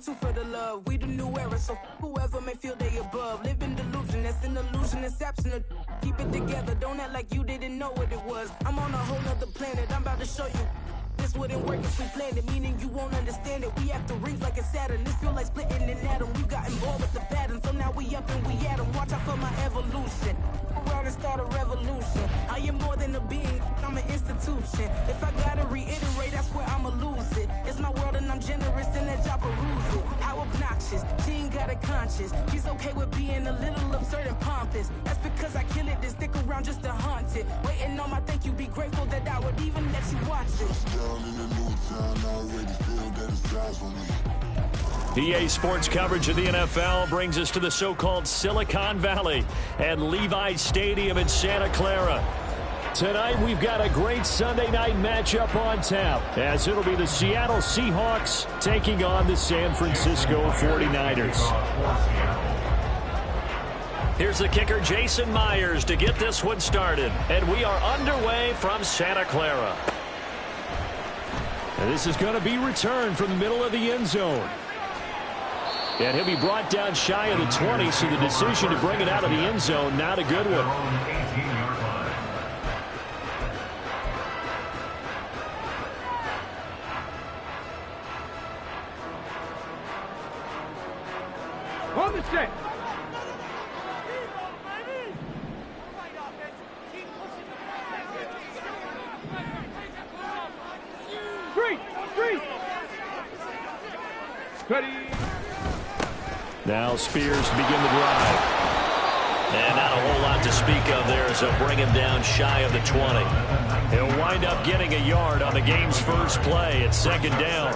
too for the love. We the new era, so whoever may feel they above. Live in delusion, that's an illusion, it's absent. Keep it together, don't act like you didn't know what it was. I'm on a whole nother planet, I'm about to show you. This wouldn't work if we planned it, meaning you won't understand it. We have to rings like a Saturn. This feel like splitting an atom. We got involved with the pattern, so now we up and we at 'em. Watch out for my evolution. Around and start a revolution. I am more than a being, I'm an institution. If I gotta reiterate, that's where I'ma lose it. It's my world and I'm generous in that job peruse it. How obnoxious, she ain't got a conscience. She's okay with being a little absurd and pompous. That's because I kill it, then stick around just to haunt it. Waiting on my thank you, be grateful that I would even let you watch it. EA Sports coverage of the NFL brings us to the so-called Silicon Valley and Levi Stadium in Santa Clara. Tonight we've got a great Sunday night matchup on tap, as it'll be the Seattle Seahawks taking on the San Francisco 49ers. Here's the kicker, Jason Myers, to get this one started. And we are underway from Santa Clara. And this is going to be returned from the middle of the end zone. And he'll be brought down shy of the 20, so the decision to bring it out of the end zone, not a good one. On the set. Ready. Now Spears to begin the drive. And not a whole lot to speak of there, so bring him down shy of the 20. He'll wind up getting a yard on the game's first play at second down.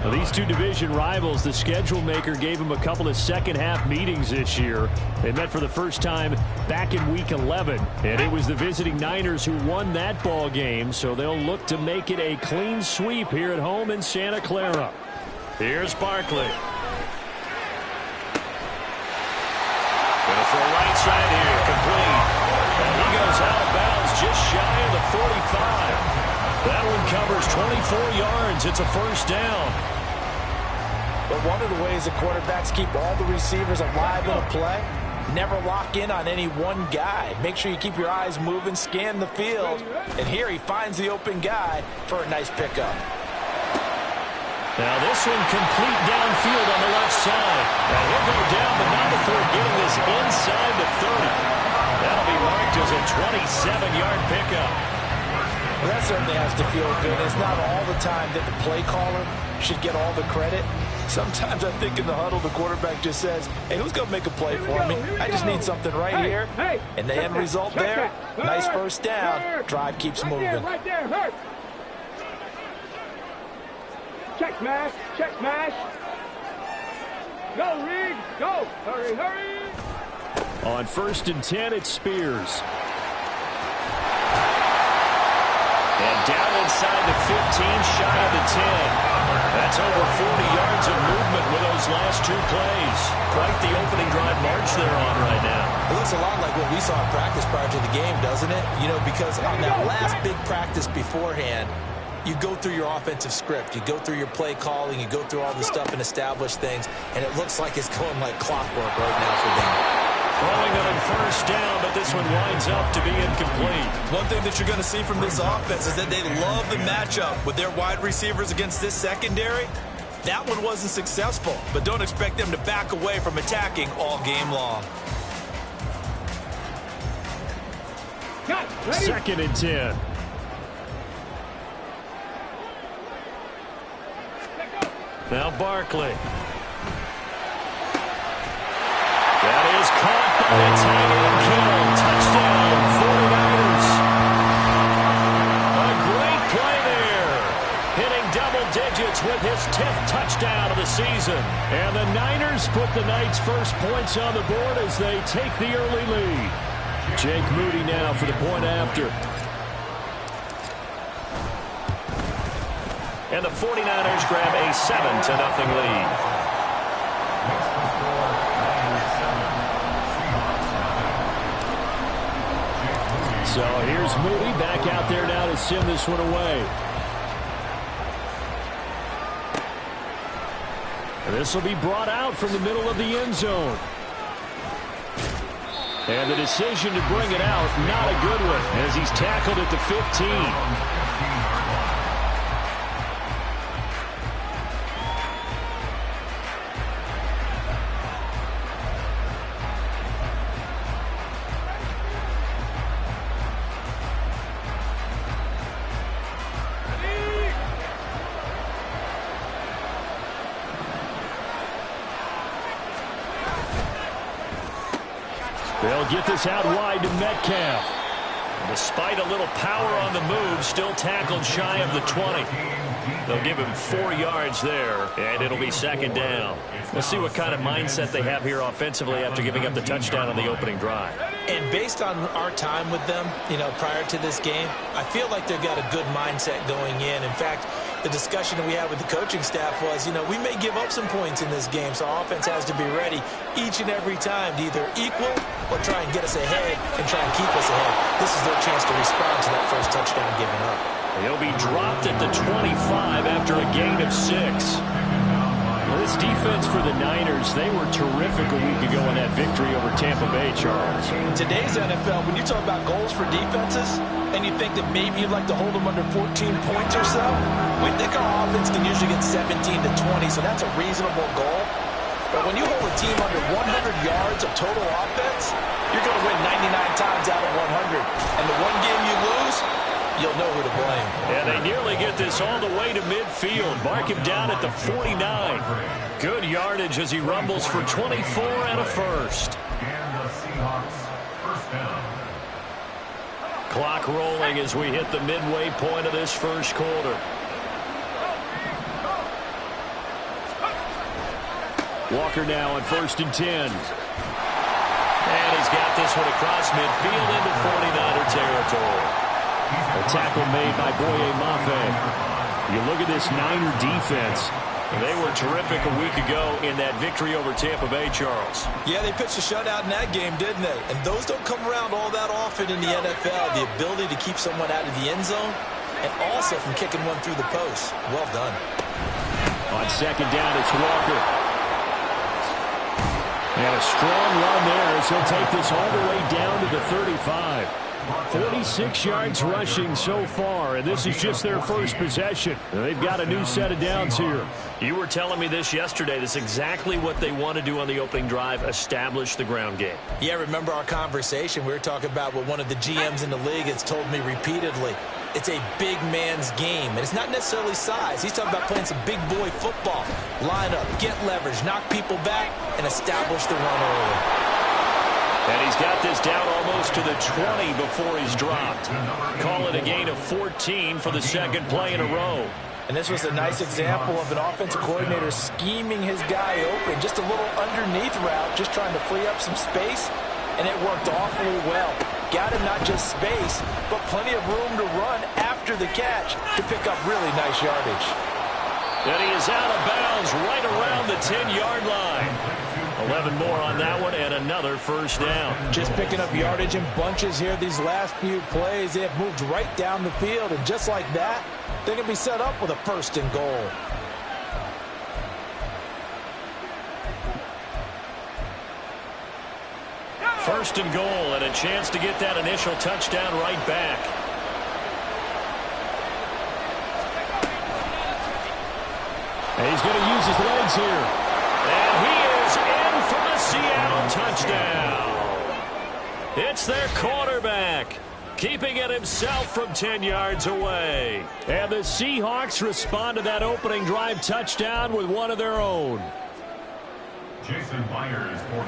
Well, these two division rivals, the schedule maker gave them a couple of second-half meetings this year. They met for the first time back in Week 11, and it was the visiting Niners who won that ball game, so they'll look to make it a clean sweep here at home in Santa Clara. Here's Barkley. Gonna throw right side here, complete. And he goes out of bounds just shy of the 45. That one covers 24 yards. It's a first down. But one of the ways the quarterbacks keep all the receivers alive in a play, never lock in on any one guy. Make sure you keep your eyes moving, scan the field. And here he finds the open guy for a nice pickup. Now this one complete downfield on the left side. Now he'll go down, but not before getting this inside the 30. That'll be marked as a 27-yard pickup. Well, that certainly has to feel good. It's not all the time that the play caller should get all the credit. Sometimes I think in the huddle, the quarterback just says, hey, who's going to make a play for me? I just need something right here. And the end result there, nice first down. Drive keeps moving. Right there, hurt. Check smash, check smash. Go, Reed, go. Hurry, hurry. On 1st and 10, it's Spears. And down inside the 15, shy of the 10. That's over 40 yards of movement with those last two plays. Quite the opening drive march they're on right now. It looks a lot like what we saw in practice prior to the game, doesn't it? You know, because on that last big practice beforehand, you go through your offensive script, you go through your play calling, you go through all the stuff and establish things, and it looks like it's going like clockwork right now for them. Throwing it on first down, but this one winds up to be incomplete. One thing that you're going to see from this offense is that they love the matchup with their wide receivers against this secondary. That one wasn't successful, but don't expect them to back away from attacking all game long. Second and 10. Now Barkley. That is caught by the tight end kill. Touchdown, 49ers. A great play there. Hitting double digits with his 10th touchdown of the season. And the Niners put the Knights' first points on the board as they take the early lead. Jake Moody now for the point after. And the 49ers grab a 7-0 lead. So here's Moody back out there now to send this one away. This will be brought out from the middle of the end zone. And the decision to bring it out, not a good one, as he's tackled at the 15. They'll get this out wide to Metcalf. Despite a little power on the move, still tackled shy of the 20. They'll give him 4 yards there, and it'll be second down. Let's see what kind of mindset they have here offensively after giving up the touchdown on the opening drive. And based on our time with them, prior to this game, I feel like they've got a good mindset going in. In fact, the discussion that we had with the coaching staff was, we may give up some points in this game, so our offense has to be ready each and every time to either equal or try and get us ahead and try and keep us ahead. This is their chance to respond to that first touchdown given up. He'll be dropped at the 25 after a gain of 6. This defense for the Niners, they were terrific a week ago in that victory over Tampa Bay, Charles. In today's NFL, when you talk about goals for defenses, and you think that maybe you'd like to hold them under 14 points or so, we think our offense can usually get 17 to 20, so that's a reasonable goal. But when you hold a team under 100 yards of total offense, you're going to win 99 times out of 100. And the one game you lose, you'll know who to blame. Yeah, they nearly get this all the way to midfield. Mark him down at the 49. Good yardage as he rumbles for 24 and a first. And the Seahawks first down. Clock rolling as we hit the midway point of this first quarter. Walker now on 1st and 10. And he's got this one across midfield into 49er territory. A tackle made by Boye Mafe. You look at this Niner defense. They were terrific a week ago in that victory over Tampa Bay, Charles. Yeah, they pitched a shutout in that game, didn't they? And those don't come around all that often in the NFL. The ability to keep someone out of the end zone and also from kicking one through the post. Well done. On second down, it's Walker. And a strong run there as he'll take this all the way down to the 35. 46 yards rushing so far, and this is just their first possession. They've got a new set of downs here. You were telling me this yesterday. This is exactly what they want to do on the opening drive, establish the ground game. Yeah, remember our conversation? We were talking about what one of the GMs in the league has told me repeatedly. It's a big man's game, and it's not necessarily size. He's talking about playing some big boy football. Line up, get leverage, knock people back, and establish the run early. And he's got this down almost to the 20 before he's dropped. Call it a gain of 14 for the second play in a row. And this was a nice example of an offensive coordinator scheming his guy open. Just a little underneath route, just trying to free up some space, and it worked awfully well. Got him not just space, but plenty of room to run after the catch to pick up really nice yardage. And he is out of bounds right around the 10-yard line. 11 more on that one and another first down. Just picking up yardage in bunches here these last few plays. They have moved right down the field, and just like that, they can be set up with a first and goal. First and goal, and a chance to get that initial touchdown right back. And he's going to use his legs here. And he is in for the Seattle touchdown. It's their quarterback, keeping it himself from 10 yards away. And the Seahawks respond to that opening drive touchdown with one of their own.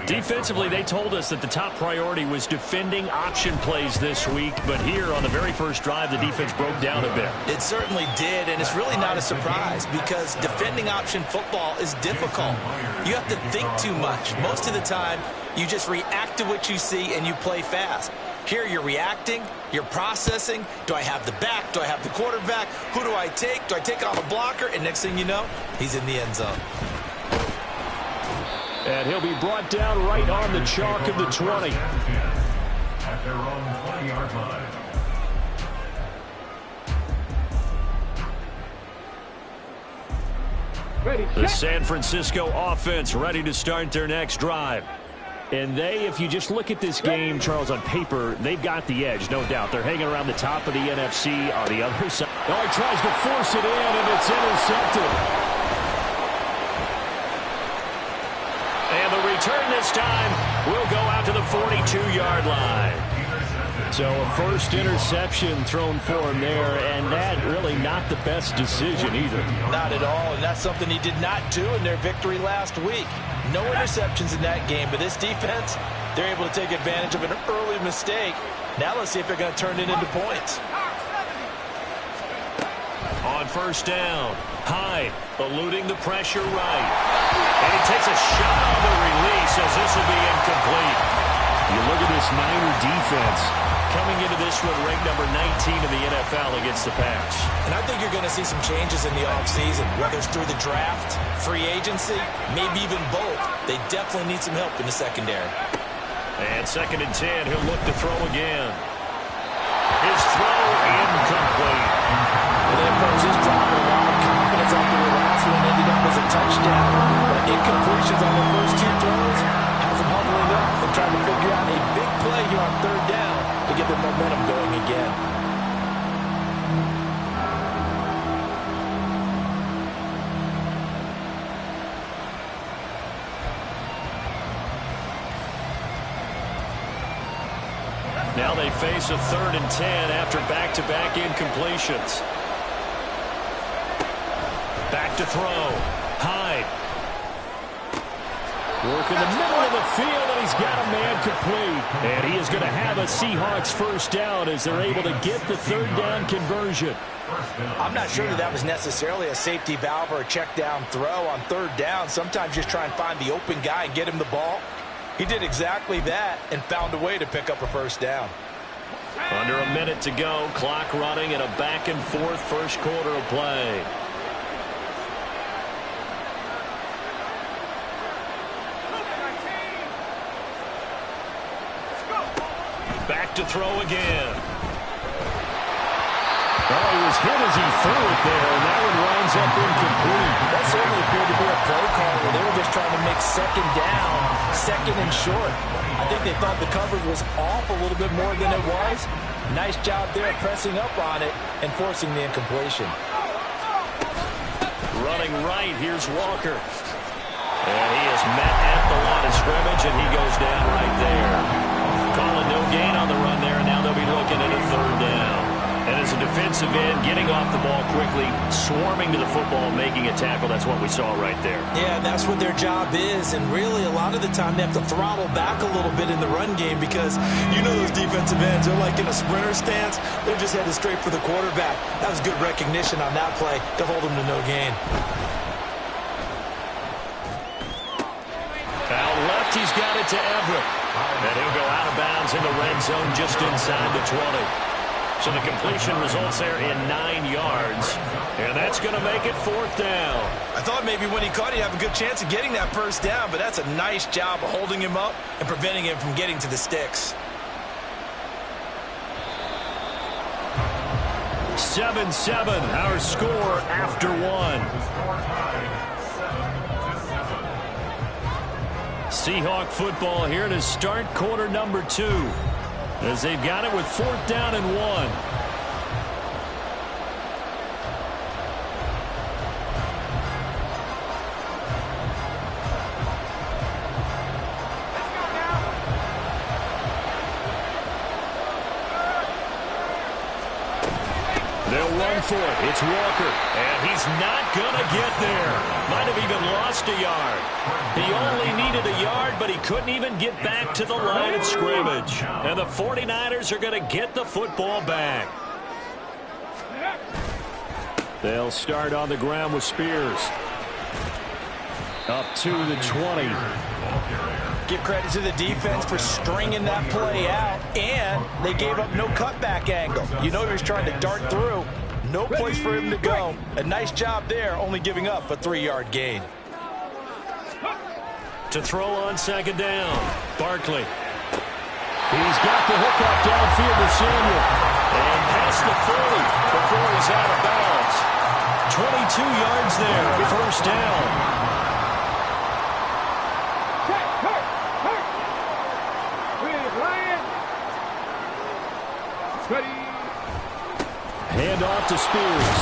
Defensively, they told us that the top priority was defending option plays this week, but here on the very first drive, the defense broke down a bit. It certainly did, and it's really not a surprise because defending option football is difficult. You have to think too much. Most of the time, you just react to what you see and you play fast. Here you're reacting, you're processing. Do I have the back? Do I have the quarterback? Who do I take? Do I take on a blocker? And next thing you know, he's in the end zone. And he'll be brought down right on the chalk of the 20. At their own 20-yard line. Ready, The check. San Francisco offense ready to start their next drive. And they, if you just look at this game, Charles, on paper, they've got the edge, no doubt. They're hanging around the top of the NFC on the other side. Oh, he tries to force it in, and it's intercepted. And the return this time will go out to the 42-yard line. So a first interception thrown for him there, and that really not the best decision either. Not at all, and that's something he did not do in their victory last week. No interceptions in that game, but this defense, they're able to take advantage of an early mistake. Now let's see if they're going to turn it into points. On first down, Hyde eluding the pressure right. And he takes a shot on the release as this will be incomplete. You look at this Niner defense coming into this one ranked number 19 in the NFL against the pass. And I think you're going to see some changes in the offseason, whether it's through the draft, free agency, maybe even both. They definitely need some help in the secondary. And 2nd and 10, he'll look to throw again. His throw incomplete. Well, they approached this drive with a lot of confidence after the last one ended up as a touchdown. But incompletions on the first two throws has them humbling up and trying to figure out a big play here on 3rd down to get the momentum going again. Now they face a 3rd and 10 after back-to-back incompletions. Back to throw. Hyde. Work in the middle of the field, and he's got a man complete. And he is going to have a Seahawks first down as they're able to get the 3rd down conversion. I'm not sure that was necessarily a safety valve or a check down throw on 3rd down. Sometimes just try and find the open guy and get him the ball. He did exactly that and found a way to pick up a first down. Under a minute to go, clock running in a back-and-forth first quarter of play. Back to throw again. Oh, he was hit as he threw it there, and that one winds up incomplete. That certainly appeared to be a play call where they were just trying to make 2nd down, 2nd and short. I think they thought the coverage was off a little bit more than it was. Nice job there pressing up on it and forcing the incompletion. Running right, here's Walker. And he is met at the line of scrimmage, and he goes down right there. Calling no gain on the run there, and now they'll be looking at a 3rd down. And as a defensive end, getting off the ball quickly, swarming to the football, making a tackle, that's what we saw right there. Yeah, that's what their job is, and really a lot of the time they have to throttle back a little bit in the run game because you know those defensive ends, they're like in a sprinter stance. They're just headed straight for the quarterback. That was good recognition on that play to hold them to no gain. Out left, he's got it to Everett. And he'll go out of bounds in the red zone just inside the 20. So the completion results there in 9 yards. And that's going to make it 4th down. I thought maybe when he caught it, he'd have a good chance of getting that first down, but that's a nice job of holding him up and preventing him from getting to the sticks. 7-7, our score after 1. Seahawk football here to start quarter number 2. As they've got it with 4th down and 1. They'll run for it. It's Walker. And he's not going to get there. Might have even lost a yard. He only needed a yard, but he couldn't even get back to the line of scrimmage. And the 49ers are going to get the football back. They'll start on the ground with Spears. Up to the 20. Give credit to the defense for stringing that play out, and they gave up no cutback angle. You know he was trying to dart through. No place for him to go. A nice job there, only giving up a 3-yard gain. To throw on 2nd down, Barkley. He's got the hook up downfield to Samuel. And past the 40 before he's out of bounds. 22 yards there, first down. Check, hurt. With Ryan. Ready. Hand off to Spears.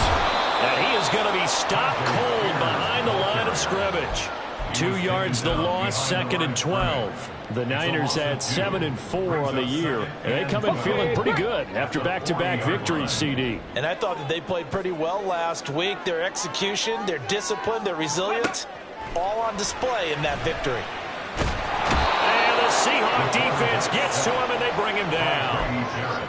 And he is going to be stopped cold behind the line of scrimmage. 2 yards the loss, 2nd and 12. The Niners at 7-4 on the year. And they come in feeling pretty good after back-to-back victories, CD. And I thought that they played pretty well last week. Their execution, their discipline, their resilience, all on display in that victory. And the Seahawk defense gets to him, and they bring him down.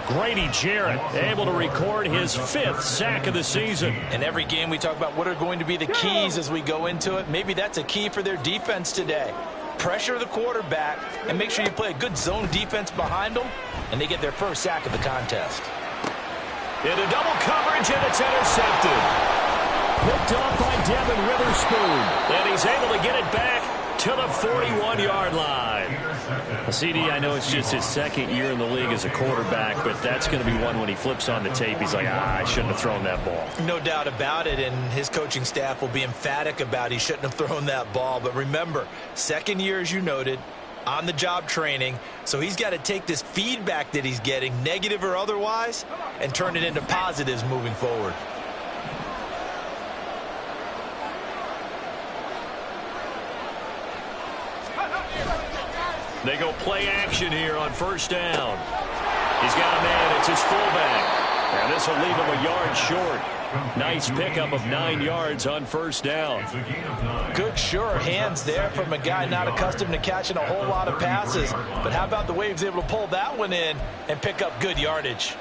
Grady Jarrett able to record his 5th sack of the season. In every game we talk about what are going to be the keys as we go into it. Maybe that's a key for their defense today. Pressure the quarterback and make sure you play a good zone defense behind them, and they get their first sack of the contest. Into double coverage, and it's intercepted. Picked off by Devin Witherspoon. And he's able to get it back to the 41-yard line. CD, I know it's just his 2nd year in the league as a quarterback, but that's going to be one when he flips on the tape. He's like, I shouldn't have thrown that ball. No doubt about it, and his coaching staff will be emphatic about he shouldn't have thrown that ball. But remember, 2nd year, as you noted, on-the-job training, so he's got to take this feedback that he's getting, negative or otherwise, and turn it into positives moving forward. They go play action here on first down. He's got a man. It's his fullback. And this will leave him a yard short. Nice pickup of 9 yards on first down. Good, sure hands there from a guy not accustomed to catching a whole lot of passes. But how about the way he was able to pull that one in and pick up good yardage?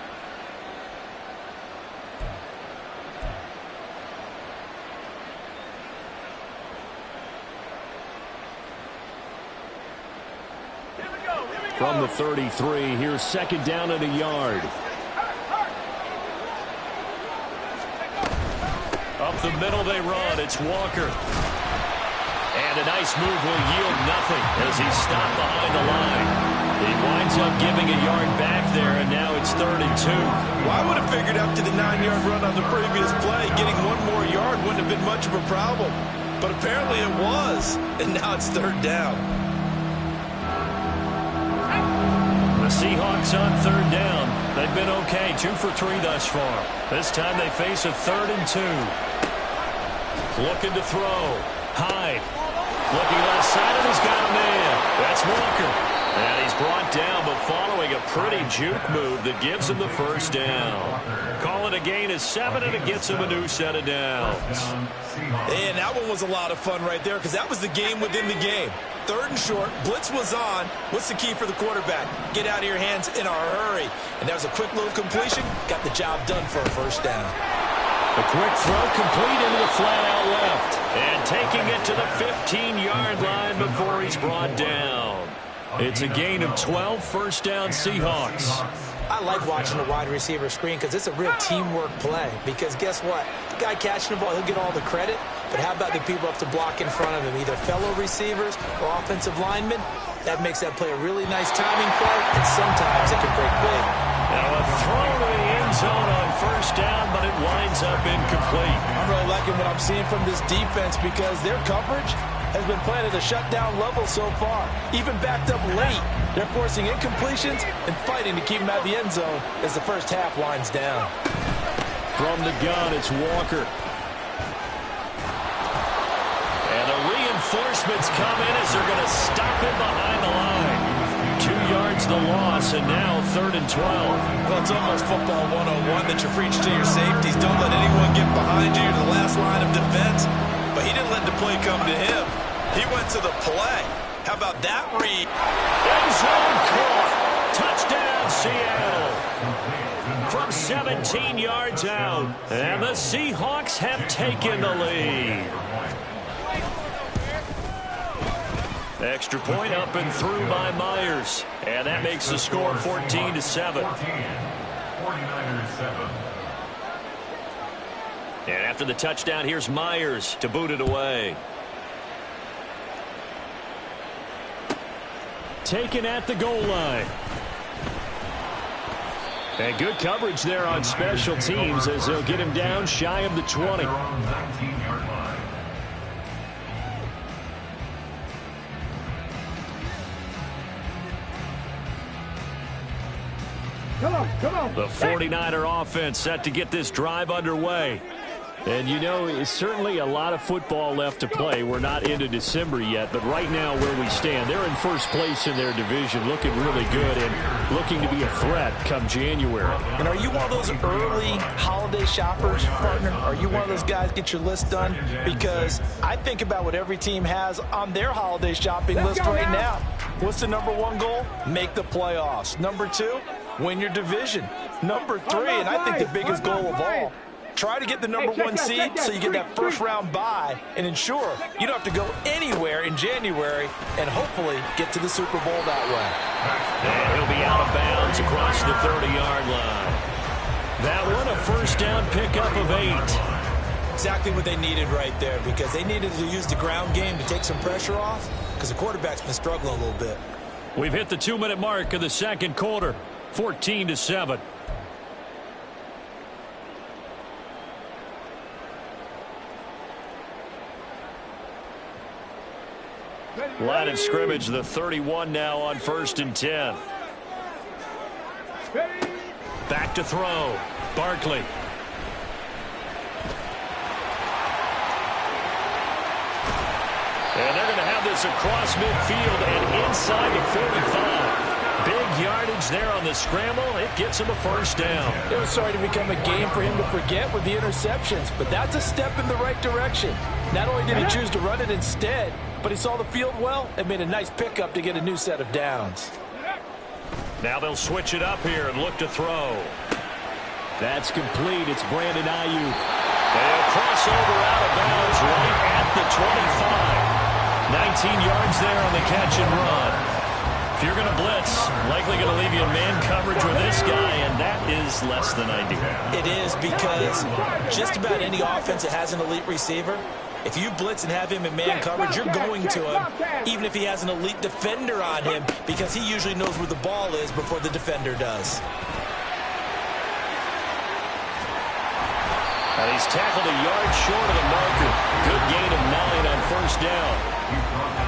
From the 33, here's 2nd down and a yard. Up the middle they run. It's Walker. And a nice move will yield nothing as he's stopped behind the line. He winds up giving a yard back there, and now it's 3rd and 2. Well, I would have figured after the 9-yard run on the previous play, getting 1 more yard wouldn't have been much of a problem. But apparently it was, and now it's 3rd down. Seahawks on 3rd down. They've been okay, 2 for 3 thus far. This time they face a 3rd and 2. Looking to throw. Hyde. Looking left side, and he's got a man. That's Walker. And he's brought down, but following a pretty juke move that gives him the first down. Call it a gain of 7, and it gets him a new set of downs. And that one was a lot of fun right there because that was the game within the game. 3rd and short, blitz was on. What's the key for the quarterback? Get out of your hands in a hurry. And that was a quick little completion. Got the job done for a first down. A quick throw complete into the flat out left. And taking it to the 15-yard line before he's brought down. It's a gain of 12, first down Seahawks. I like watching the wide receiver screen because it's a real teamwork play. Because guess what? The guy catching the ball, he'll get all the credit. But how about the people up to block in front of him, either fellow receivers or offensive linemen? That makes that play a really nice timing play, and sometimes it can break big. Now a throw to the end zone on first down, but it winds up incomplete. I'm really liking what I'm seeing from this defense because their coverage has been playing at a shutdown level so far. Even backed up late, they're forcing incompletions and fighting to keep them out of the end zone as the first half winds down. From the gun, it's Walker. And the reinforcements come in as they're going to stop him behind the line. 2 yards the loss, and now 3rd and 12. Well, it's almost football 101 that you preach to your safeties. Don't let anyone get behind you. You're the last line of defense. But he didn't let the play come to him. He went to the play. How about that read? End zone caught. Touchdown, Seattle. From 17 yards out. And the Seahawks have taken the lead. Extra point up and through by Myers. And that makes the score 14-7. 49ers 7. And after the touchdown, here's Myers to boot it away. Taken at the goal line. And good coverage there on special teams as they'll get him down shy of the 20. Come on. The 49er offense set to get this drive underway. And, you know, it's certainly a lot of football left to play. We're not into December yet, but right now where we stand, they're in first place in their division, looking really good and looking to be a threat come January. And are you one of those early holiday shoppers, partner? Are you one of those guys get your list done? Because I think about what every team has on their holiday shopping list right now. What's the number one goal? Make the playoffs. Number two, win your division. Number three, and I think the biggest goal of all, try to get the number one seed so you get that first round bye and ensure you don't have to go anywhere in January and hopefully get to the Super Bowl that way. And he'll be out of bounds across the 30-yard line. That one, a first down pickup of 8. Exactly what they needed right there, because they needed to use the ground game to take some pressure off because the quarterback's been struggling a little bit. We've hit the 2-minute mark of the second quarter, 14-7. Line of scrimmage, the 31 now on 1st and 10. Back to throw. Barkley. And they're going to have this across midfield and inside the 45. Big yardage there on the scramble. It gets him a first down. It was starting to become a game for him to forget with the interceptions, but that's a step in the right direction. Not only did he choose to run it instead, but he saw the field well and made a nice pickup to get a new set of downs. Now they'll switch it up here and look to throw. That's complete. It's Brandon Ayuk. They'll cross over out of bounds right at the 25. 19 yards there on the catch and run. If you're going to blitz, likely going to leave you in man coverage with this guy, and that is less than ideal. It is, because just about any offense that has an elite receiver, if you blitz and have him in man coverage, you're going to him, even if he has an elite defender on him, because he usually knows where the ball is before the defender does. And he's tackled a yard short of the marker. Good gain of 9 on first down.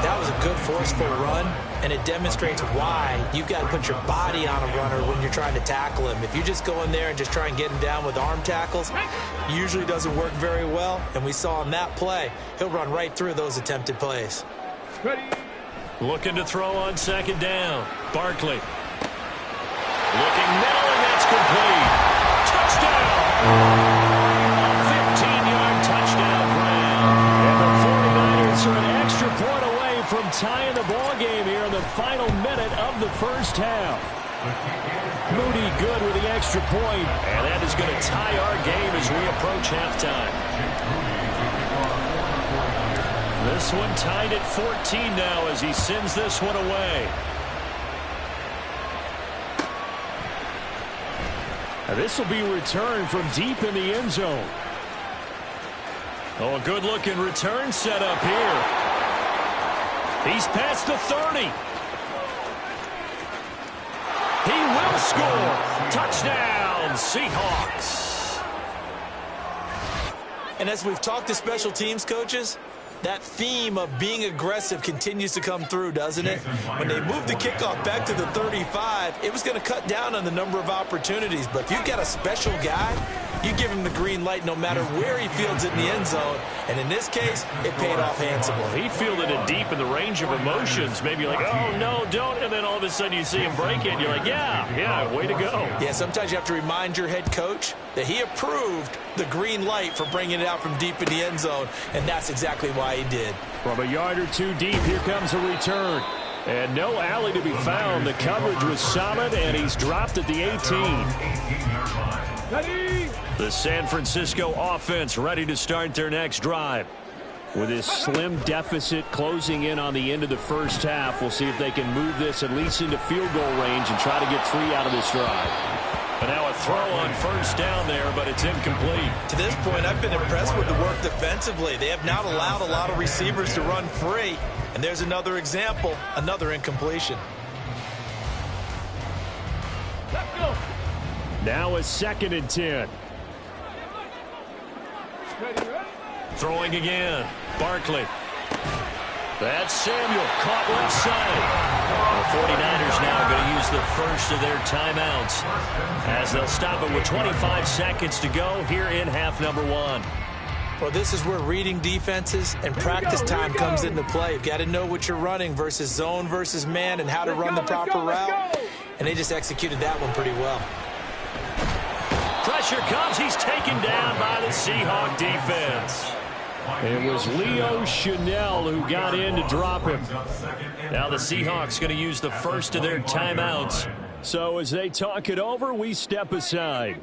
That was a good forceful run, and it demonstrates why you've got to put your body on a runner when you're trying to tackle him. If you just go in there and just try and get him down with arm tackles, usually doesn't work very well, and we saw on that play, he'll run right through those attempted plays. Looking to throw on second down. Barkley. Looking middle, and that's complete. Touchdown! 15-yard touchdown grab. And the 49ers are an extra point away from tying the ball game here in the final minute of the first half. Moody good with the extra point, and that is going to tie our game as we approach halftime. This one tied at 14 now as he sends this one away. Now this will be returned from deep in the end zone. Oh, a good-looking return set up here. He's past the 30. He will score. Touchdown, Seahawks. And as we've talked to special teams coaches, that theme of being aggressive continues to come through, doesn't it? When they moved the kickoff back to the 35, it was going to cut down on the number of opportunities. But if you've got a special guy, you give him the green light no matter where he fields it in the end zone. And in this case, it paid off handsomely. He fielded it deep in the range of emotions. Maybe like, oh, no, don't. And then all of a sudden you see him break it. And you're like, yeah, way to go. Yeah, sometimes you have to remind your head coach that he approved the green light for bringing it out from deep in the end zone. And that's exactly why he did. From a yard or two deep, here comes a return. And no alley to be found. The coverage was solid, and he's dropped at the 18. The San Francisco offense ready to start their next drive. With this slim deficit closing in on the end of the first half, we'll see if they can move this at least into field goal range and try to get 3 out of this drive. But now a throw on first down there, but it's incomplete. To this point, I've been impressed with the work defensively. They have not allowed a lot of receivers to run free. And there's another example, another incompletion. Let's go. Now a 2nd and 10. Throwing again. Barkley. That's Samuel. Caught left side. The 49ers now going to use the first of their timeouts as they'll stop it with 25 seconds to go here in half number 1. Well, this is where reading defenses and practice time comes into play. You've got to know what you're running versus zone versus man and how to run the proper route. And they just executed that one pretty well. Pressure comes. He's taken down by the Seahawk defense. It was Leo Chanel who got in to drop him. Now the Seahawks going to use the first of their timeouts. So as they talk it over, we step aside.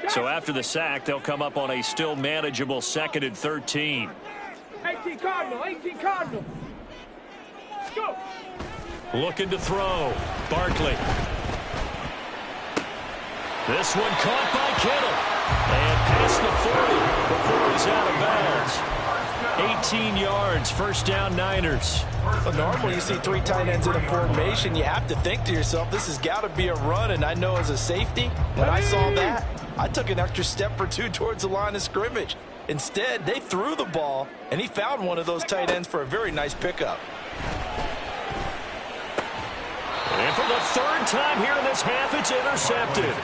So after the sack, they'll come up on a still manageable 2nd and 13. 18 Cardinal, 18 Cardinal. Go. Looking to throw. Barkley. This one caught by Kittle. And past the 40 before he's out of bounds. 18 yards, first down Niners. Well, normally you see 3 tight ends in a formation. You have to think to yourself, this has got to be a run. And I know as a safety, when I saw that, I took an extra step or 2 towards the line of scrimmage. Instead, they threw the ball, and he found one of those tight ends for a very nice pickup. And for the 3rd time here in this half, it's intercepted.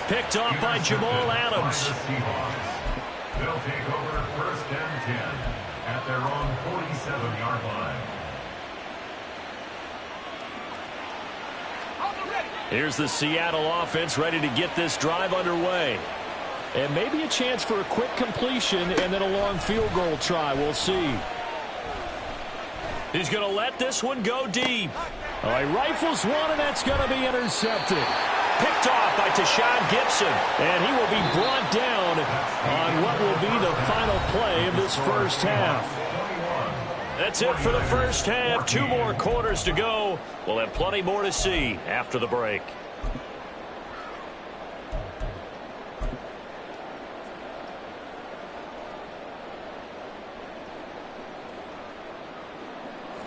Picked off by Jamal Adams. They'll take over 1st and 10 at their own 47-yard line. Here's the Seattle offense ready to get this drive underway. And maybe a chance for a quick completion and then a long field goal try. We'll see. He's going to let this one go deep. All right, rifles one, and that's going to be intercepted. Picked off by Tashawn Gibson. And he will be brought down on what will be the final play of this first half. That's it for the first half. 2 more quarters to go. We'll have plenty more to see after the break.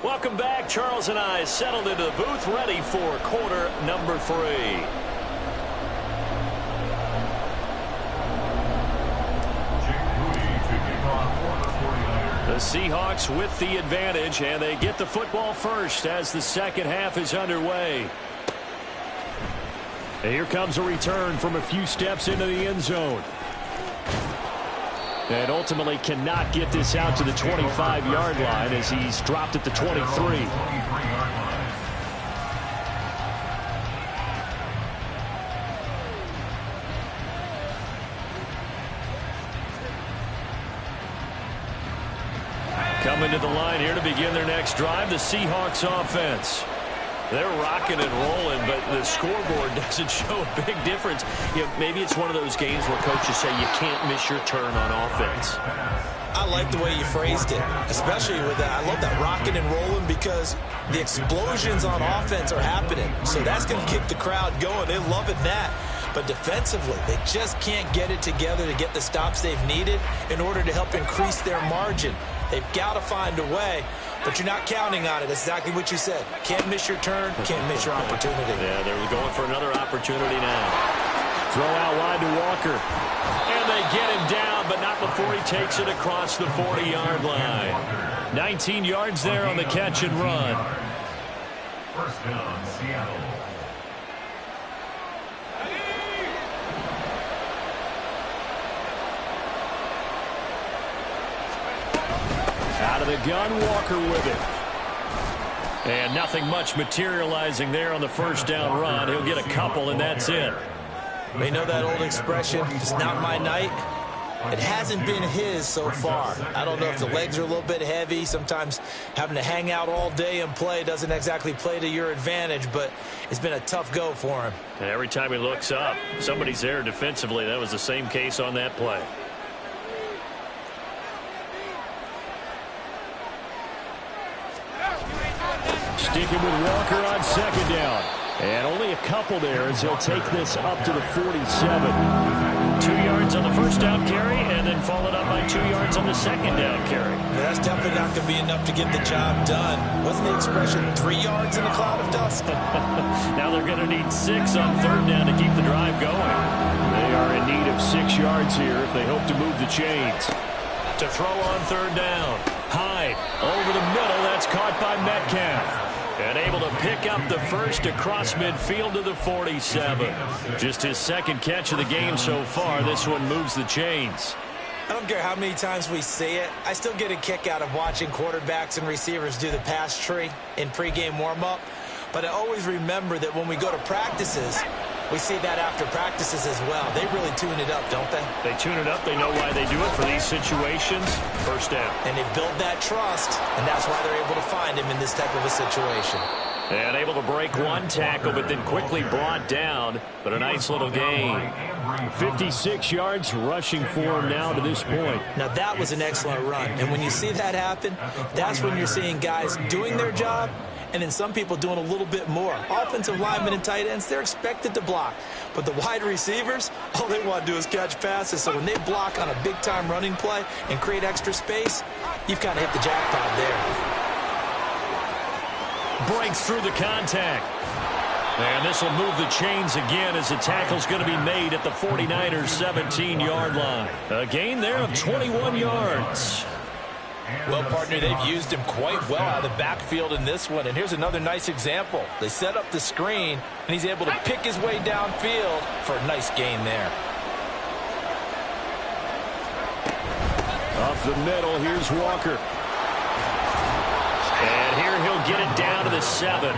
Welcome back. Charles and I settled into the booth, ready for quarter number 3. The Seahawks with the advantage, and they get the football first as the second half is underway. And here comes a return from a few steps into the end zone. And ultimately cannot get this out to the 25-yard line as he's dropped at the 23. Coming to the line here to begin their next drive, the Seahawks offense. They're rocking and rolling, but the scoreboard doesn't show a big difference. You know, maybe it's one of those games where coaches say you can't miss your turn on offense. I like the way you phrased it, especially with that. I love that rocking and rolling because the explosions on offense are happening. So that's going to keep the crowd going. They're loving that. But defensively, they just can't get it together to get the stops they've needed in order to help increase their margin. They've got to find a way, but you're not counting on it. That's exactly what you said. Can't miss your turn, can't miss your opportunity. Yeah, they're going for another opportunity now. Throw out wide to Walker. And they get him down, but not before he takes it across the 40-yard line. 19 yards there on the catch and run. First down, Seattle. Out of the gun, Walker with it. And nothing much materializing there on the first down run. He'll get a couple, and that's it. You know that old expression, it's not my night? It hasn't been his so far. I don't know if the legs are a little bit heavy. Sometimes having to hang out all day and play doesn't exactly play to your advantage, but it's been a tough go for him. And every time he looks up, somebody's there defensively. That was the same case on that play. Sticking with Walker on second down. And only a couple there as he'll take this up to the 47. 2 yards on the first down carry, and then followed up by 2 yards on the second down carry. That's definitely not going to be enough to get the job done. Wasn't the expression 3 yards in a cloud of dust? Now they're going to need 6 on third down to keep the drive going. They are in need of 6 yards here if they hope to move the chains. To throw on third down. Hyde over the middle. That's caught by Metcalf. And able to pick up the first across midfield to the 47. Just his second catch of the game so far. This one moves the chains. I don't care how many times we see it. I still get a kick out of watching quarterbacks and receivers do the pass tree in pregame warm-up. But I always remember that when we go to practices, we see that after practices as well. They really tune it up, don't they? They tune it up. They know why they do it for these situations. First down. And they build that trust, and that's why they're able to find him in this type of a situation. And able to break one tackle, but then quickly brought down. But a nice little gain. 56 yards rushing for him now to this point. Now, that was an excellent run. And when you see that happen, that's when you're seeing guys doing their job, and then some people doing a little bit more. Offensive linemen and tight ends, they're expected to block. But the wide receivers, all they want to do is catch passes. So when they block on a big-time running play and create extra space, you've kind of hit the jackpot there. Breaks through the contact. And this will move the chains again as the tackle's going to be made at the 49ers' 17-yard line. A gain there of 21 yards. Well, partner, they've used him quite well out of the backfield in this one. And here's another nice example. They set up the screen, and he's able to pick his way downfield for a nice gain there. Up the middle, here's Walker. And here he'll get it down to the 7.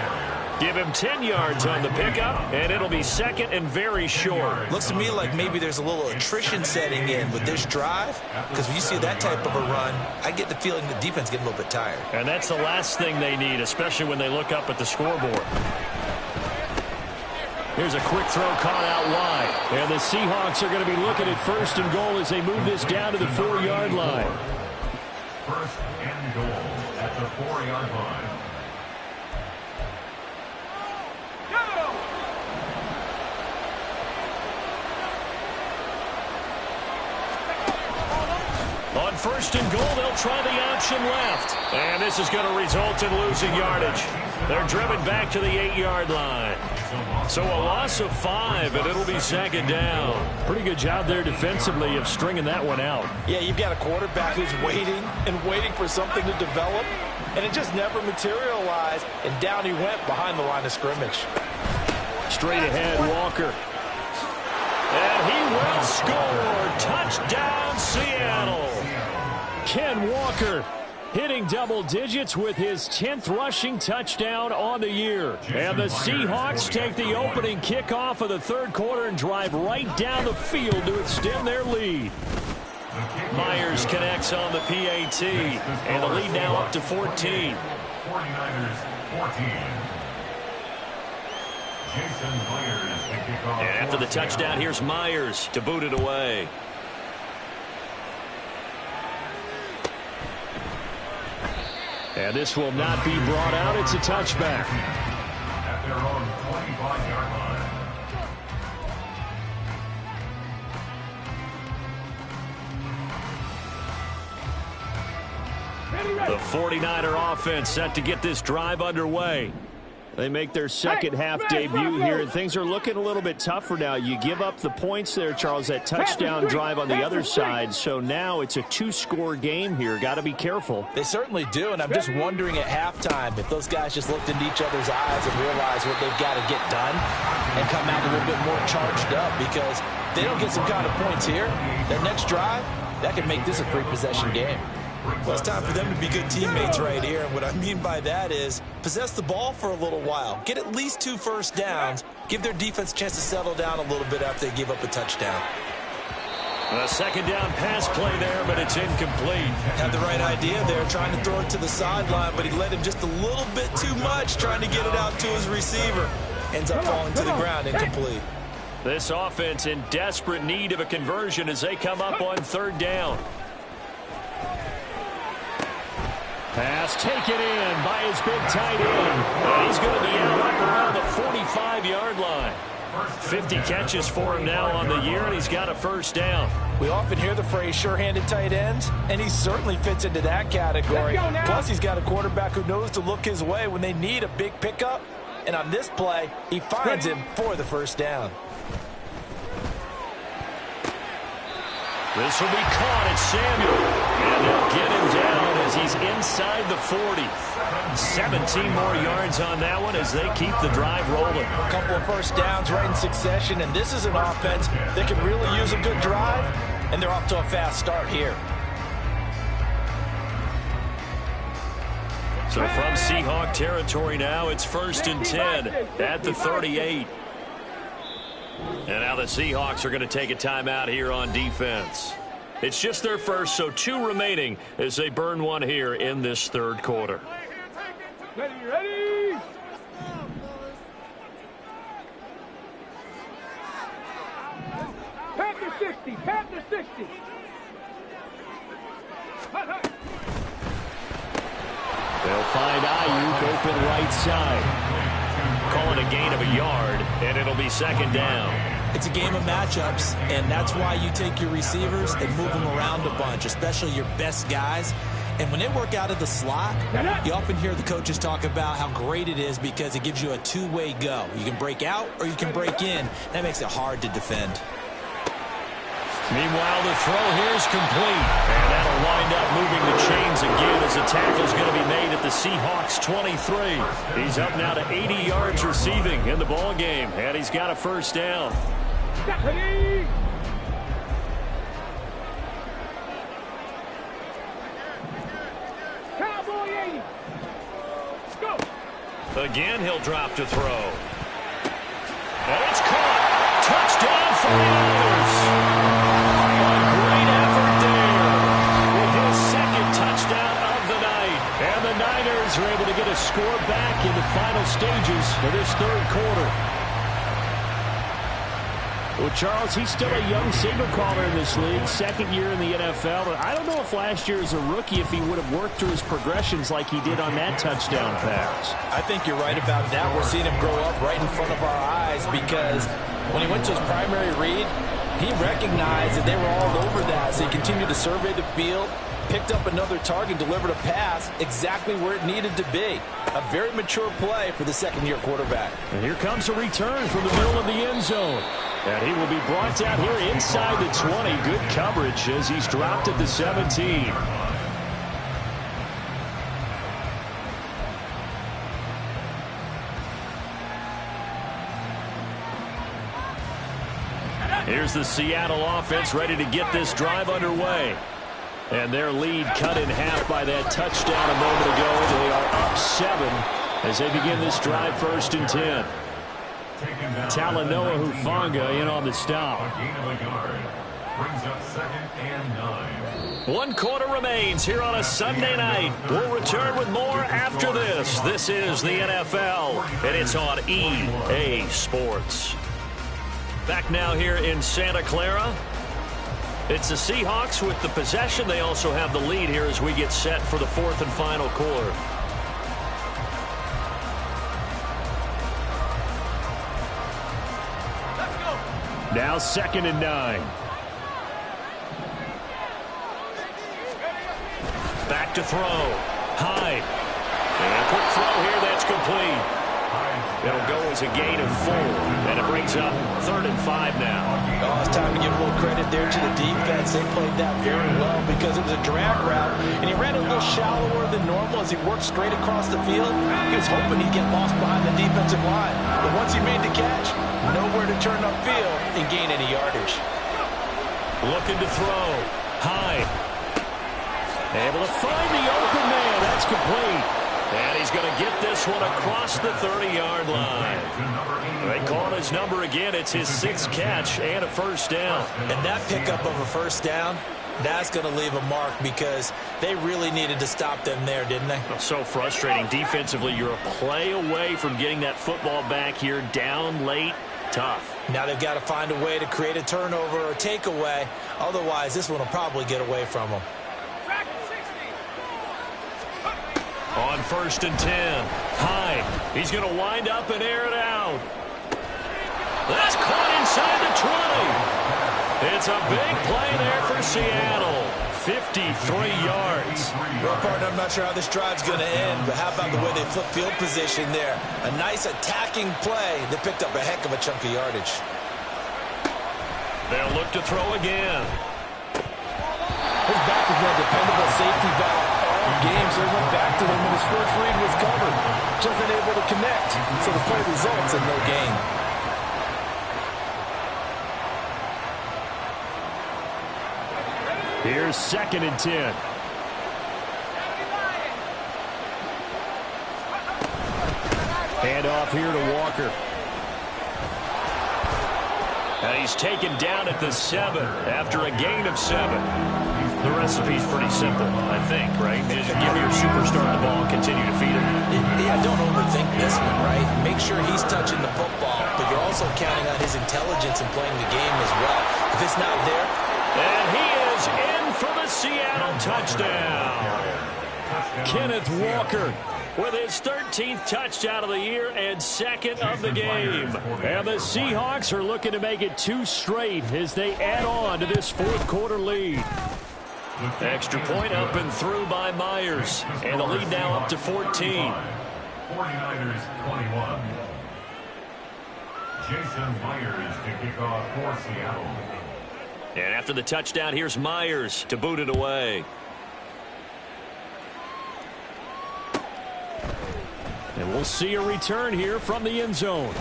Give him 10 yards on the pickup, and it'll be second and very short. Looks to me like maybe there's a little attrition setting in with this drive, because when you see that type of a run, I get the feeling the defense getting a little bit tired. And that's the last thing they need, especially when they look up at the scoreboard. Here's a quick throw caught out wide. And the Seahawks are going to be looking at first and goal as they move this down to the 4-yard line. First and goal at the 4-yard line. On first and goal, they'll try the option left. And this is going to result in losing yardage. They're driven back to the 8-yard line. So a loss of 5, and it'll be second down. Pretty good job there defensively of stringing that one out. Yeah, you've got a quarterback who's waiting and waiting for something to develop, and it just never materialized, and down he went behind the line of scrimmage. Straight ahead, Walker. And he will score. Touchdown, Seattle. Ken Walker hitting double digits with his 10th rushing touchdown on the year. And the Seahawks take the opening kickoff of the third quarter and drive right down the field to extend their lead. Myers connects on the PAT, and the lead now up to 14. 49ers 14. And after the touchdown, here's Myers to boot it away. And this will not be brought out. It's a touchback. At their own 25-yard line. The 49er offense set to get this drive underway. They make their second half debut here, and things are looking a little bit tougher now. You give up the points there, Charles, that touchdown drive on the other side. So now it's a 2-score game here. Got to be careful. They certainly do, and I'm just wondering at halftime if those guys just looked into each other's eyes and realized what they've got to get done and come out a little bit more charged up, because they don't get some kind of points here. That next drive, that can make this a 3-possession game. Well, it's time for them to be good teammates right here. And what I mean by that is possess the ball for a little while. Get at least 2 first downs. Give their defense a chance to settle down a little bit after they give up a touchdown. A second down pass play there, but it's incomplete. Had the right idea there, trying to throw it to the sideline, but he led him just a little bit too much, trying to get it out to his receiver. Ends up falling to the ground, incomplete. This offense in desperate need of a conversion as they come up on third down. Pass taken in by his big tight end. And he's going to be out up around the 45-yard line. 50 catches for him now on the year, and he's got a first down. We often hear the phrase sure-handed tight ends, and he certainly fits into that category. Plus, he's got a quarterback who knows to look his way when they need a big pickup. And on this play, he finds him for the first down. This will be caught at Samuel. And they'll get him down as he's inside the 40. 17 more yards on that one as they keep the drive rolling. A couple of first downs right in succession, and this is an offense that can really use a good drive, and they're off to a fast start here. So from Seahawk territory now, it's 1st and 10 at the 38. And now the Seahawks are going to take a timeout here on defense. It's just their first, so 2 remaining as they burn one here in this third quarter. Ready? Panther 60, Panther 60. They'll find Ayuk open right side. Calling a gain of a yard, and it'll be second down. It's a game of matchups, and that's why you take your receivers and move them around a bunch, especially your best guys. And when they work out of the slot, you often hear the coaches talk about how great it is because it gives you a two-way go. You can break out or you can break in. That makes it hard to defend. Meanwhile, the throw here is complete. And that'll wind up moving the chains again as the tackle's going to be made at the Seahawks 23. He's up now to 80 yards receiving in the ball game, and he's got a first down. Cowboy 80. Go. Again, he'll drop to throw. And it's caught. Touchdown for the Niners. Great effort there with his second touchdown of the night. And the Niners are able to get a score back in the final stages of this third quarter. Well, Charles, he's still a young signal caller in this league, second year in the NFL. But I don't know if last year as a rookie, if he would have worked through his progressions like he did on that touchdown pass. I think you're right about that. We're seeing him grow up right in front of our eyes because when he went to his primary read, he recognized that they were all over that. So he continued to survey the field, picked up another target, delivered a pass exactly where it needed to be. A very mature play for the second-year quarterback. And here comes a return from the middle of the end zone. And he will be brought down here inside the 20. Good coverage as he's dropped at the 17. Here's the Seattle offense ready to get this drive underway. And their lead cut in half by that touchdown a moment ago. They are up 7 as they begin this drive 1st and 10. Talanoa Hufanga in on the stop. Brings up 2nd and 9. 1 quarter remains here on a Sunday night. We'll return with more after this. This is the NFL, and it's on EA Sports. Back now here in Santa Clara. It's the Seahawks with the possession. They also have the lead here as we get set for the 4th and final quarter. Now 2nd and 9. Back to throw. High. And a quick throw here that's complete. It'll go as a gain of 4. And it brings up 3rd and 5 now. Oh, it's time to give a little credit there to the defense. They played that very well because it was a drag route, and he ran a little shallower than normal as he worked straight across the field. He was hoping he'd get lost behind the defensive line. But once he made the catch, nowhere to turn upfield and gain any yardage. Looking to throw. High. Able to find the open man. That's complete. And he's going to get this one across the 30-yard line. They call his number again. It's his 6th catch and a first down. And that pickup of a first down, that's going to leave a mark because they really needed to stop them there, didn't they? So frustrating. Defensively, you're a play away from getting that football back here down late. Tough. Now they've got to find a way to create a turnover or takeaway. Otherwise, this one will probably get away from them. On 1st and 10. Hyde. He's going to wind up and air it out. That's caught inside the 20. It's a big play there for Seattle. 53 yards. Well, partner, I'm not sure how this drive's going to end, but how about the way they flip field position there? A nice attacking play that picked up a heck of a chunk of yardage. They'll look to throw again. His back has been a dependable safety valve all game, so he went back to him when his first read was covered. Just unable to connect, so the play results in no gain. Here's 2nd and 10. Hand off here to Walker. And he's taken down at the 7 after a gain of 7. The recipe's pretty simple, I think, right? Just give your superstar the ball and continue to feed him. Yeah, don't overthink this one, right? Make sure he's touching the football, but you're also counting on his intelligence in playing the game as well. If it's not there... And he is in for the Seattle touchdown. Kenneth Walker with his 13th touchdown of the year and 2nd of the game. And the Seahawks are looking to make it 2 straight as they add on to this 4th quarter lead. Extra point up and through by Myers. And the lead now up to 14. 49ers 21. Jason Myers to kick off for Seattle. And after the touchdown, here's Myers to boot it away. And we'll see a return here from the end zone.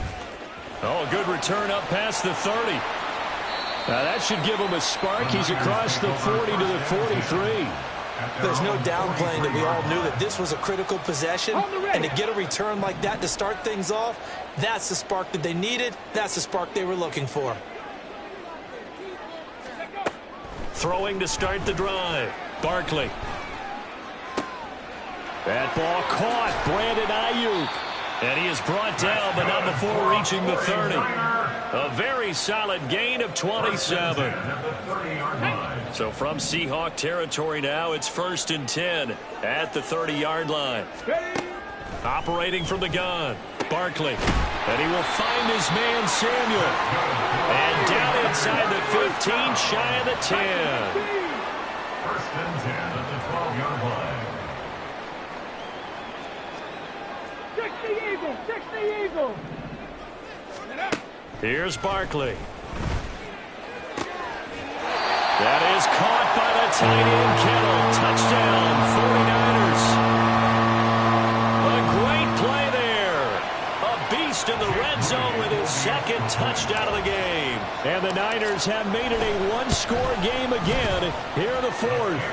Oh, good return up past the 30. Now that should give him a spark. He's across the 40 to the 43. There's no downplaying that we all knew that this was a critical possession. And to get a return like that to start things off, that's the spark that they needed. That's the spark they were looking for. Throwing to start the drive. Barkley. That ball caught. Brandon Ayuk. And he is brought down, but not before reaching the 30. A very solid gain of 27. So from Seahawk territory now, it's 1st and 10 at the 30-yard line. Operating from the gun. Barkley. And he will find his man Samuel. And down inside the 15, shy of the 10. 1st and 10 at the 12-yard line. 60 Eagles, 60 Eagles. Here's Barkley. That is caught by the tight end Kittle. Touchdown, 49ers. A great play there. A beast in the red zone with his 2nd touchdown of the game. And the Niners have made it a 1-score game again here in the 4th.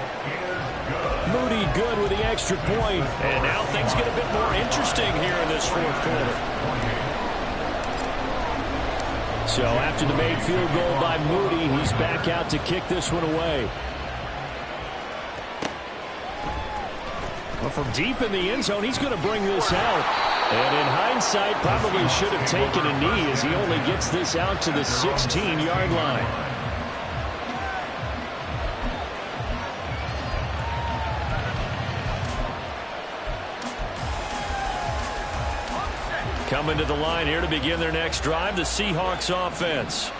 Moody good with the extra point. And now things get a bit more interesting here in this 4th quarter. So after the made field goal by Moody, he's back out to kick this one away. Well, from deep in the end zone, he's going to bring this out. And in hindsight, probably should have taken a knee as he only gets this out to the 16-yard line. Coming to the line here to begin their next drive, the Seahawks offense.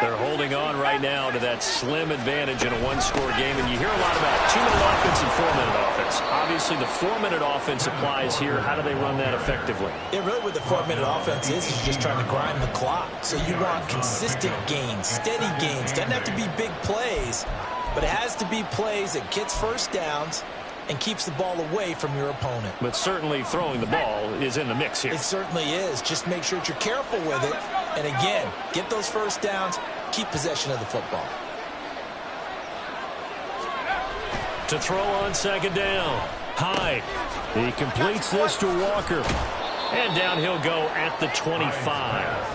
They're holding on right now to that slim advantage in a 1-score game, and you hear a lot about 2-minute offense and 4-minute offense. Obviously, the 4-minute offense applies here. How do they run that effectively? Yeah, really what the 4-minute offense is just trying to grind the clock. So you want consistent gains, steady gains. Doesn't have to be big plays, but it has to be plays that gets first downs and keeps the ball away from your opponent. But certainly throwing the ball is in the mix here. It certainly is. Just make sure that you're careful with it. And again, get those first downs, keep possession of the football. To throw on 2nd down. Hyde. He completes this to Walker. And down he'll go at the 25.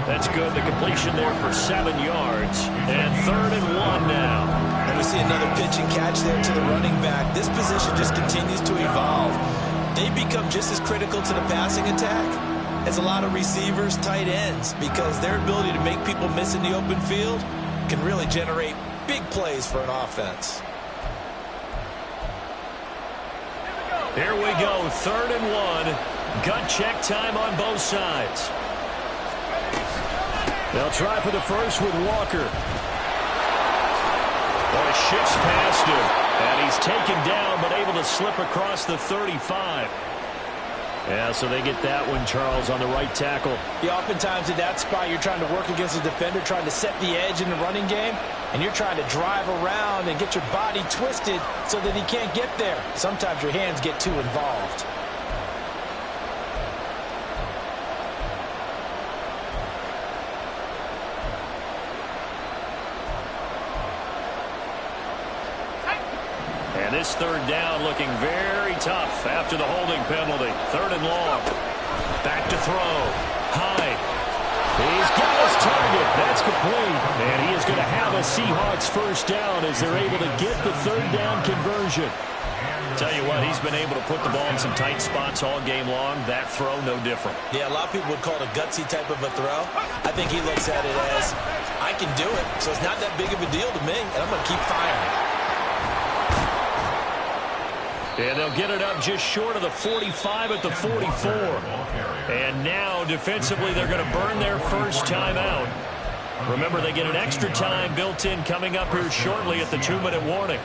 That's good. The completion there for 7 yards. And 3rd and 1 now. And we see another pitch and catch there to the running back. This position just continues to evolve. They become just as critical to the passing attack as a lot of receivers, tight ends, because their ability to make people miss in the open field can really generate big plays for an offense. Here we go, 3rd and 1. Gut check time on both sides. They'll try for the first with Walker. Boy, shifts past him. And he's taken down, but able to slip across the 35. Yeah, so they get that one, Charles, on the right tackle. Yeah, oftentimes in that spot, you're trying to work against a defender, trying to set the edge in the running game, and you're trying to drive around and get your body twisted so that he can't get there. Sometimes your hands get too involved. And this 3rd down looking very tough after the holding penalty. 3rd and long. Back to throw. High. He's got his target. That's complete. And he is going to have a Seahawks first down as they're able to get the 3rd down conversion. Tell you what, he's been able to put the ball in some tight spots all game long. That throw, no different. Yeah, a lot of people would call it a gutsy type of a throw. I think he looks at it as, I can do it, so it's not that big of a deal to me, and I'm going to keep firing. And they'll get it up just short of the 45 at the 44. And now, defensively, they're going to burn their first time out. Remember, they get an extra time built in coming up here shortly at the 2-minute warning.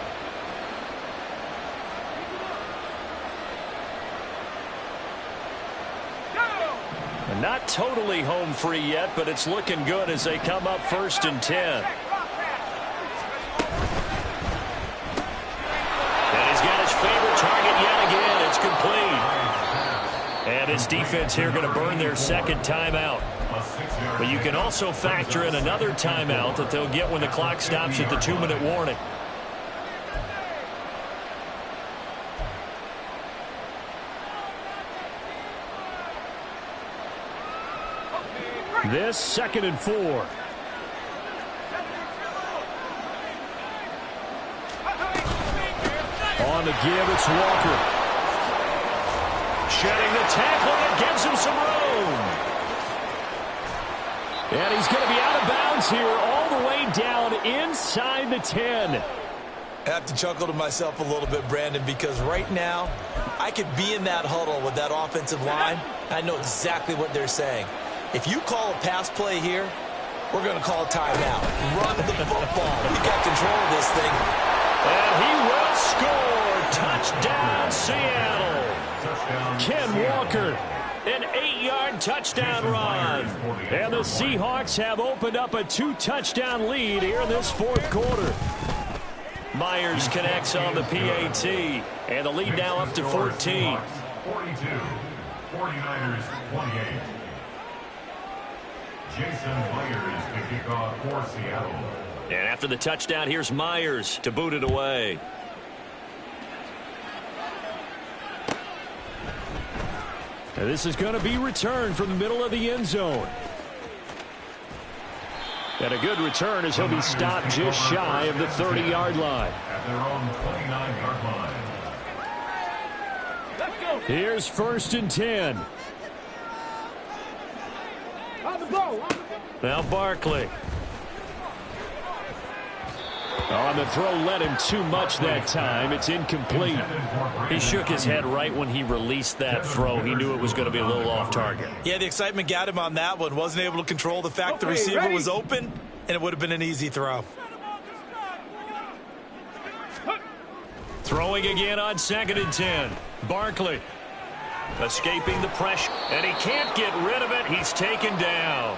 And not totally home free yet, but it's looking good as they come up 1st and 10. Target yet again. It's complete. And his defense here going to burn their 2nd timeout. But you can also factor in another timeout that they'll get when the clock stops at the 2-minute warning. This 2nd and 4. On the give, it's Walker. Shedding the tackle that gives him some room. And he's going to be out of bounds here all the way down inside the 10. I have to chuckle to myself a little bit, Brandon, because right now I could be in that huddle with that offensive line. I know exactly what they're saying. If you call a pass play here, we're going to call a timeout. Run the football. We got control of this thing. And he will score. Touchdown, Seattle. Ken Walker, an 8-yard touchdown run. And the Seahawks have opened up a 2-touchdown lead here in this 4th quarter. Myers connects on the PAT. And the lead now up to 14. 42. 49ers 28. Jason Myers to kick off for Seattle. And after the touchdown, here's Myers to boot it away. And this is going to be returned from the middle of the end zone. And a good return as he'll be stopped just shy of the 30-yard line. At their own 29-yard line. Let's go. Here's 1st and 10. On the ball. Now Barkley. On the throw, led him too much that time. It's incomplete. He shook his head right when he released that throw. He knew it was going to be a little off target. Yeah, the excitement got him on that one. Wasn't able to control the fact the receiver was open, and it would have been an easy throw. Throwing again on 2nd and 10. Barkley escaping the pressure, and he can't get rid of it. He's taken down.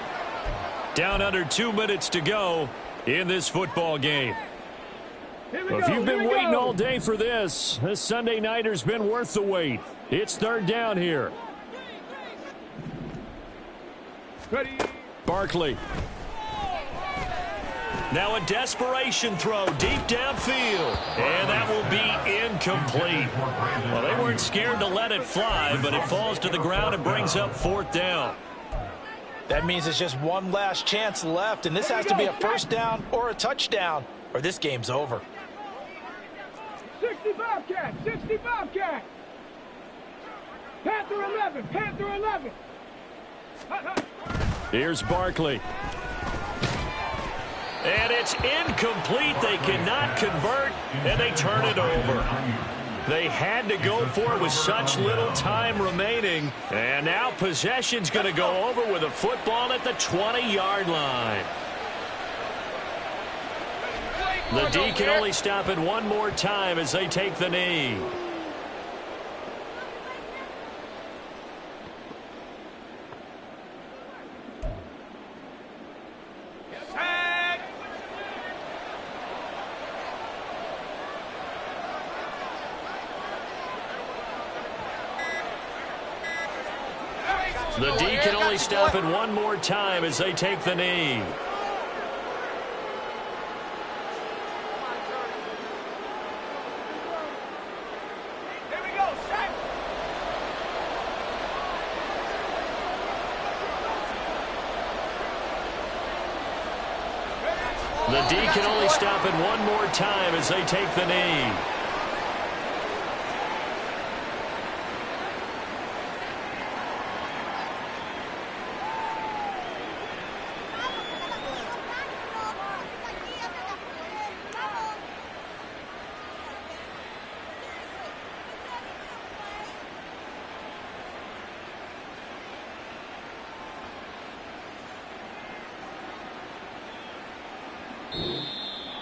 Down under 2 minutes to go in this football game. Well, if you've been waiting all day for this Sunday nighter's been worth the wait. It's 3rd down here. Ready. Barkley. Now a desperation throw deep downfield. And that will be incomplete. Well, they weren't scared to let it fly, but it falls to the ground and brings up 4th down. That means it's just one last chance left, and this has to be a first down or a touchdown, or this game's over. 65 cat, 65 cat. Panther 11, Panther 11. Here's Barkley. And it's incomplete. They cannot convert, and they turn it over. They had to go for it with such little time remaining. And now possession's going to go over with a football at the 20-yard line. The D can only stop it one more time as they take the knee. The D can only stop it one more time as they take the knee. The D can only stop it one more time as they take the knee.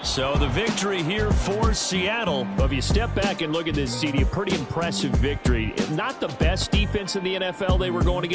So the victory here for Seattle. But if you step back and look at this, CD, a pretty impressive victory. Not the best defense in the NFL they were going against.